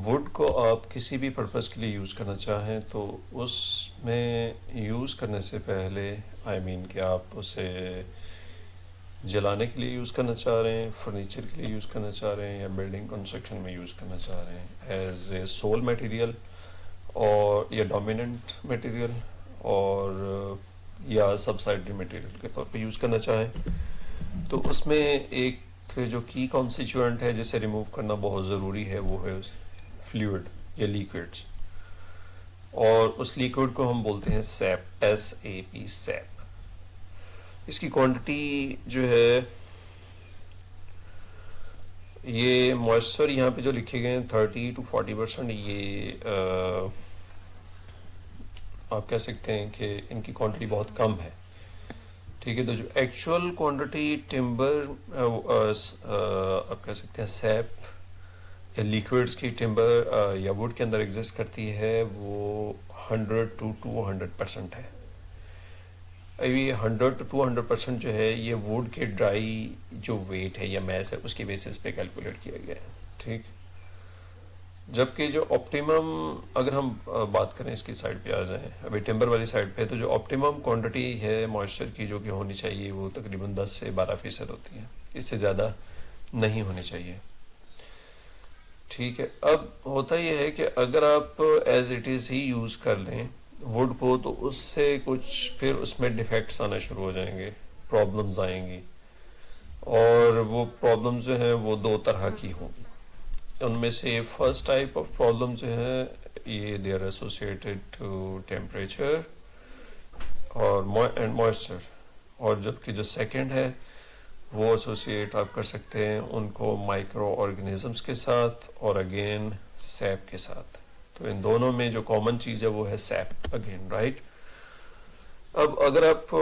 Would کو آپ کسی بھی پرپس کے لیے یوز کرنا چاہیں تو اس میں یوز کرنے سے پہلے کہ آپ اسے جلانے کے لیے یوز کرنا چاہ رہے ہیں، فرنیچر کے لیے یوز کرنا چاہ رہے ہیں، یا بلڈنگ کنسٹرکشن میں یوز کرنا چاہ رہے ہیں ایز اے سول میٹیریل اور یا ڈومیننٹ میٹیریل اور یا سبسائڈری میٹیریل کے طور پہ یوز کرنا چاہیں، تو اس میں ایک جو کی کانسٹیچوئنٹ ہے جسے ریموو کرنا بہت ضروری ہے، وہ ہے فلوئڈ یا لیکوڈس، اور اس لیکوڈ کو ہم بولتے ہیں سیپ، SAP سیپ۔ اس کی کوانٹٹی جو ہے، یہ موئسچر یہاں پہ جو لکھے گئے ہیں 30 to 40%، یہ آپ کہہ سکتے ہیں کہ ان کی کوانٹٹی بہت کم ہے، ٹھیک ہے۔ تو جو ایکچوئل کوانٹٹی ٹمبر آپ کہہ سکتے ہیں سیپ یا لیکوڈس کی ٹمبر یا ووڈ کے اندر ایگزسٹ کرتی ہے، وہ 100 to 200% ہے۔ ابھی 100 to 200% جو ہے یہ ووڈ کے ڈرائی جو ویٹ ہے یا میس ہے اس کی بیسس پہ کیلکولیٹ کیا گیا ہے، ٹھیک۔ جبکہ جو آپٹیمم، اگر ہم بات کریں اس کی سائڈ پہ آ جائیں ابھی ٹمبر والی سائڈ پہ، تو جو آپٹیمم کوانٹٹی ہے موئسچر کی جو کہ ہونی چاہیے وہ تقریباً 10 سے 12% ہوتی ہے، اس سے زیادہ نہیں ہونی چاہیے، ٹھیک ہے۔ اب ہوتا یہ ہے کہ اگر آپ as it is he use کر لیں ووڈ کو، تو اس سے کچھ پھر اس میں ڈیفیکٹس آنا شروع ہو جائیں گے، پرابلمز آئیں گی، اور وہ پرابلمز جو ہیں وہ دو طرح کی ہوں گی۔ ان میں سے فرسٹ ٹائپ آف پرابلم جو ہے یہ they are associated to temperature اور اینڈ موئسچر، اور جبکہ جو سیکنڈ ہے وہ ایسوسیٹ آپ کر سکتے ہیں ان کو مائکرو آرگنزمس کے ساتھ اور اگین سیپ کے ساتھ۔ تو ان دونوں میں جو کامن چیز ہے وہ ہے سیپ اگین، رائٹ۔ اب اگر آپ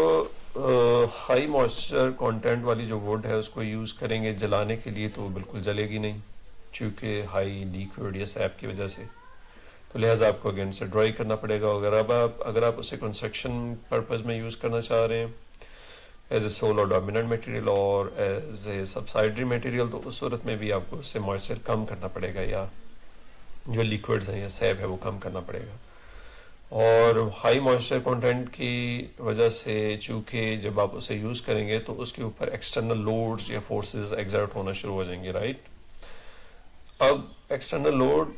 ہائی موئسچر کانٹینٹ والی جو ووڈ ہے اس کو یوز کریں گے جلانے کے لیے، تو وہ بالکل جلے گی نہیں، چونکہ ہائی لیکوڈ یا سیپ کی وجہ سے، تو لہٰذا آپ کو اگین سے ڈرائی کرنا پڑے گا۔ اگر آپ اسے کنسٹرکشن پرپز میں یوز کرنا چاہ رہے ہیں ایز اے سول اور ڈومیننٹ میٹیریل اور ایز اے سبسائڈری میٹیریل، تو اس صورت میں بھی آپ کو اس سے موئسچر کم کرنا پڑے گا، یا جو لیکوڈز ہیں یا سیپ ہے وہ کم کرنا پڑے گا۔ اور ہائی موئسچر کنٹینٹ کی وجہ سے چونکہ جب آپ اسے یوز کریں گے تو اس کے اوپر ایکسٹرنل لوڈز یا فورسز ایگزرٹ ہونا شروع ہو جائیں گے، رائٹ۔ اب ایکسٹرنل لوڈ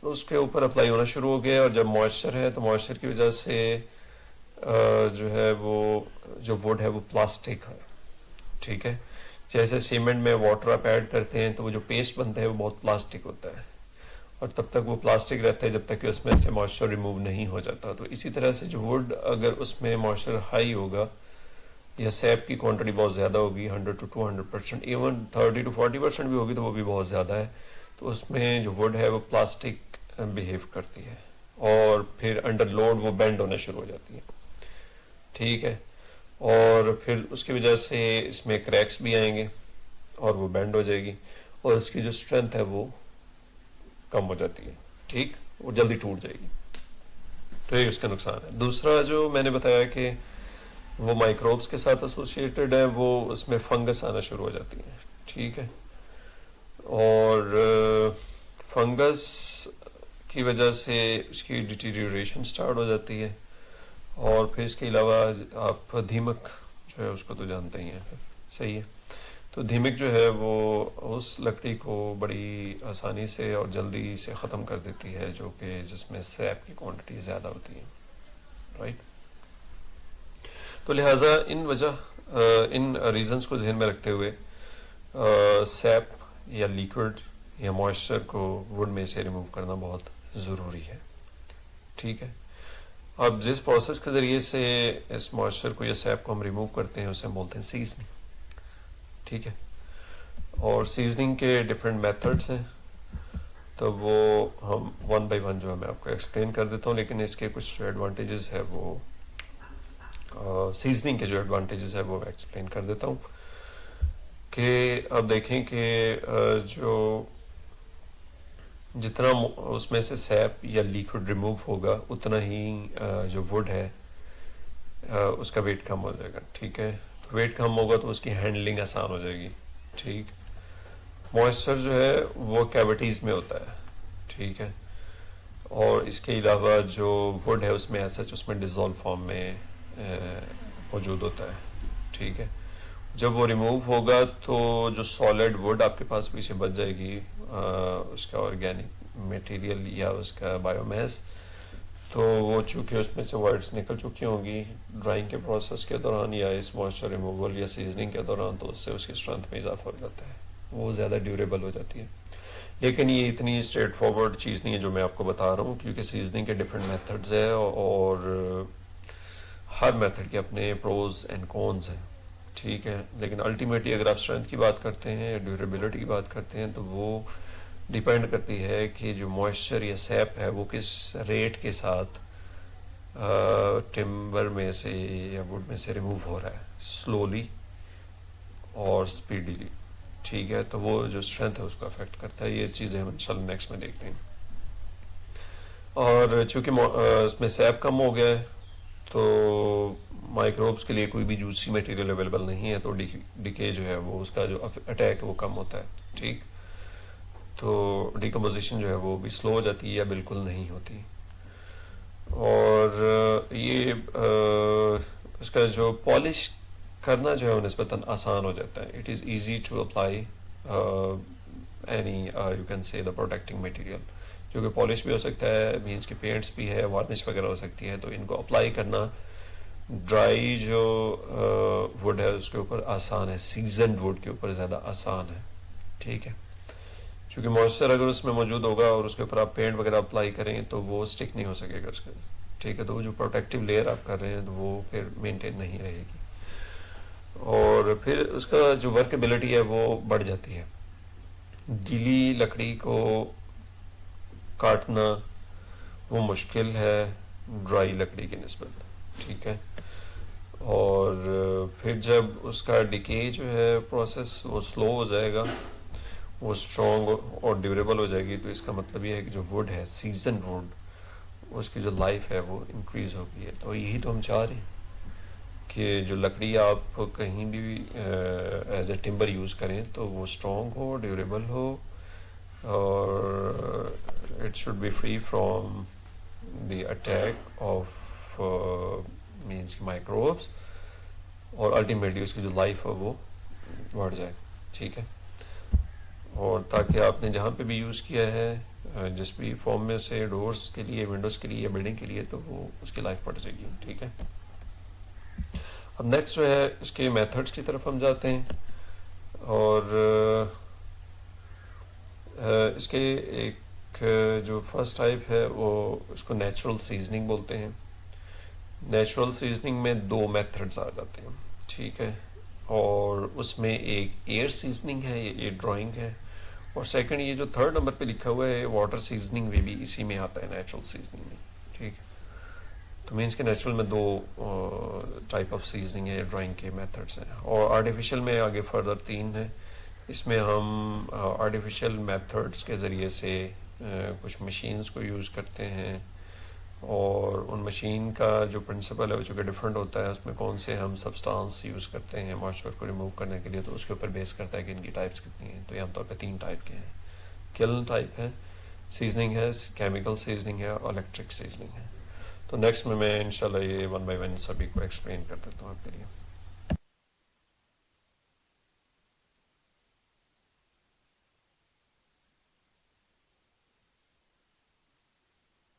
اس کے اوپر اپلائی ہونا شروع ہو گیا، اور جب موئسچر ہے تو موئسچر کی وجہ سے جو ہے وہ جو ووڈ ہے وہ پلاسٹک ہے، ٹھیک ہے۔ جیسے سیمنٹ میں واٹر آپ ایڈ کرتے ہیں تو وہ جو پیسٹ بنتا ہے وہ بہت پلاسٹک ہوتا ہے، اور تب تک وہ پلاسٹک رہتا ہے جب تک کہ اس میں سے موئسچر ریموو نہیں ہو جاتا۔ تو اسی طرح سے جو ووڈ اگر اس میں موئسچر ہائی ہوگا یا سیپ کی کوانٹٹی بہت زیادہ ہوگی 100 to 200%، ایون 30 to 40% بھی ہوگی تو وہ بھی بہت زیادہ ہے، تو اس میں جو ووڈ ہے وہ پلاسٹک بیہیو کرتی ہے، اور پھر انڈر لوڈ وہ بینڈ ہونا شروع ہو جاتی ہے، ٹھیک ہے۔ اور پھر اس کی وجہ سے اس میں کریکس بھی آئیں گے اور وہ بینڈ ہو جائے گی، اور اس کی جو اسٹرینتھ ہے وہ کم ہو جاتی ہے، ٹھیک، وہ جلدی ٹوٹ جائے گی، تو یہ اس کا نقصان ہے۔ دوسرا جو میں نے بتایا کہ وہ مائکروبس کے ساتھ ایسوسیٹڈ ہے، وہ اس میں فنگس آنا شروع ہو جاتی ہے، ٹھیک ہے۔ اور فنگس کی وجہ سے اس کی ڈیٹیریوریشن سٹارٹ ہو جاتی ہے، اور پھر اس کے علاوہ آپ دیمک جو ہے اس کو تو جانتے ہی ہیں، پھر صحیح ہے۔ تو دیمک جو ہے وہ اس لکڑی کو بڑی آسانی سے اور جلدی سے ختم کر دیتی ہے، جو کہ جس میں سیپ کی کوانٹٹی زیادہ ہوتی ہے، رائٹ۔ تو لہٰذا ان ریزنز کو ذہن میں رکھتے ہوئے سیپ یا لیکوڈ یا موئسچر کو ووڈ میں سے ریموو کرنا بہت ضروری ہے، ٹھیک ہے۔ اب جس پروسیس کے ذریعے سے اس موئسچر کو یا سیپ کو ہم ریموو کرتے ہیں اسے ہم بولتے ہیں سیزننگ، ٹھیک ہے۔ اور سیزننگ کے ڈفرینٹ میتھڈس ہیں، تو وہ ہم ون بائی ون جو ہے میں آپ کو ایکسپلین کر دیتا ہوں، لیکن اس کے کچھ جو ایڈوانٹیجز ہے وہ سیزننگ کے جو ایڈوانٹیجز ہے وہ ایکسپلین کر دیتا ہوں۔ کہ اب دیکھیں کہ جو جتنا اس میں سے سیپ یا لیکوڈ ریموو ہوگا اتنا ہی جو ووڈ ہے اس کا ویٹ کم ہو جائے گا، ٹھیک ہے۔ ویٹ کم ہوگا تو اس کی ہینڈلنگ آسان ہو جائے گی، ٹھیک۔ موئسچر جو ہے وہ کیوٹیز میں ہوتا ہے، ٹھیک ہے. اور اس کے علاوہ جو وڈ ہے اس میں ایسا اس میں ڈیزولو فارم میں موجود ہوتا ہے. ٹھیک ہے. جب وہ ریموو ہوگا تو جو سالڈ وڈ آپ کے پاس پیچھے بچ جائے گی اس کا آرگینک میٹیریل یا اس کا بایو میس، تو وہ چونکہ اس میں سے ورڈس نکل چکی ہوں گی ڈرائنگ کے پروسیس کے دوران یا اس موئسچر ریموول یا سیزننگ کے دوران، تو اس سے اس کی اسٹرینتھ میں اضافہ ہو جاتا ہے، وہ زیادہ ڈیوریبل ہو جاتی ہے. لیکن یہ اتنی اسٹریٹ فارورڈ چیز نہیں ہے جو میں آپ کو بتا رہا ہوں، کیونکہ سیزننگ کے ڈفرینٹ میتھڈز ہیں اور ہر میتھڈ کے اپنے پروز اینڈ کونز ہیں. ٹھیک ہے. لیکن الٹیمیٹلی اگر آپ اسٹرینتھ کی بات کرتے ہیں یا ڈیوریبلٹی کی بات کرتے ہیں تو وہ ڈیپینڈ کرتی ہے کہ جو موئسچر یا سیپ ہے وہ کس ریٹ کے ساتھ ٹمبر میں سے یا وڈ میں سے ریموو ہو رہا ہے، سلولی اور اسپیڈیلی. ٹھیک ہے. تو وہ جو اسٹرینتھ ہے اس کو افیکٹ کرتا ہے. یہ چیزیں ہم انشاءاللہ نیکسٹ میں دیکھتے ہیں. اور چونکہ اس میں سیپ کم ہو گیا ہے تو مائکروبس کے لیے کوئی بھی جوسی میٹیریل اویلیبل نہیں ہے، تو ڈیکے جو ہے وہ اس کا جو اٹیک ہے وہ کم ہوتا ہے. ٹھیک. تو ڈیکمپوزیشن جو ہے وہ بھی سلو ہو جاتی ہے یا بالکل نہیں ہوتی. اور یہ اس کا جو پالش کرنا جو ہے وہ نسبتاً آسان ہو جاتا ہے. It is easy to apply any you can say the protecting material, کیونکہ پالش بھی ہو سکتا ہے، مینس کہ پینٹس بھی ہے، وارنش وغیرہ ہو سکتی ہے، تو ان کو اپلائی کرنا ڈرائی جو وڈ ہے اس کے اوپر آسان ہے، سیزنڈ وڈ کے اوپر زیادہ آسان ہے. ٹھیک ہے. چونکہ موئسچر اگر اس میں موجود ہوگا اور اس کے اوپر آپ پینٹ وغیرہ اپلائی کریں تو وہ اسٹک نہیں ہو سکے گا اس کا. ٹھیک ہے. تو وہ جو پروٹیکٹیو لیئر آپ کر رہے ہیں تو وہ پھر مینٹین نہیں رہے گی، اور پھر اس کا جو ورکیبلٹی ہے وہ بڑھ جاتی ہے. گیلی لکڑی کو کاٹنا وہ مشکل ہے ڈرائی لکڑی کی نسبت. ٹھیک ہے. اور پھر جب اس کا ڈیکے جو ہے پروسیس وہ سلو ہو جائے گا، وہ اسٹرانگ اور ڈیوریبل ہو جائے گی، تو اس کا مطلب یہ ہے کہ جو وڈ ہے سیزنڈ وڈ اس کی جو لائف ہے وہ انکریز ہو گئی ہے. تو یہی تو ہم چاہ رہے ہیں کہ جو لکڑی آپ کہیں بھی ایز اے ٹمبر یوز کریں تو وہ اسٹرانگ ہو، ڈیوریبل ہو، اور it should be free from the attack of means microbes, اور الٹیمیٹلی اس کی جو لائف ہے وہ بڑھ جائے. ٹھیک ہے. اور تاکہ آپ نے جہاں پہ بھی یوز کیا ہے جس بھی فارم میں سے، ڈورس کے لیے، ونڈوز کے لیے یا بلڈنگ کے لیے، تو وہ اس کی لائف بڑھ جائے گی. ٹھیک ہے. اب نیکسٹ جو ہے اس کے میتھڈس کی طرف ہم جاتے ہیں. اور اس کے ایک جو فرسٹ ٹائپ ہے وہ اس کو نیچرل سیزننگ بولتے ہیں. نیچرل سیزننگ میں دو میتھڈز آ جاتے ہیں. ٹھیک ہے. اور اس میں ایک ایئر سیزننگ ہے، یہ ڈرائنگ ہے، اور سیکنڈ یہ جو تھرڈ نمبر پہ لکھا ہوا ہے واٹر سیزننگ میں بھی اسی میں آتا ہے، نیچرل سیزننگ میں. ٹھیک. تو مینس کہ نیچرل میں دو ٹائپ آف سیزننگ ہے، ڈرائنگ کے میتھڈس ہیں، اور آرٹیفیشیل میں آگے فردر تین ہیں. اس میں ہم آرٹیفیشیل میتھڈس کے ذریعے سے کچھ مشینز کو یوز کرتے ہیں، اور ان مشین کا جو پرنسپل ہے وہ چونکہ ڈفرینٹ ہوتا ہے، اس میں کون سے ہم سبسٹانس یوز کرتے ہیں موئسچر کو ریموو کرنے کے لیے، تو اس کے اوپر بیس کرتا ہے کہ ان کی ٹائپس کتنی ہیں. تو یہ عام طور پہ تین ٹائپ کے ہیں. کلن ٹائپ ہے، سیزننگ ہے، کیمیکل سیزننگ ہے، اور الیکٹرک سیزننگ ہے. تو نیکسٹ میں انشاءاللہ یہ ون بائی ون سبھی کو ایکسپلین کر دیتا ہوں آپ کے لیے.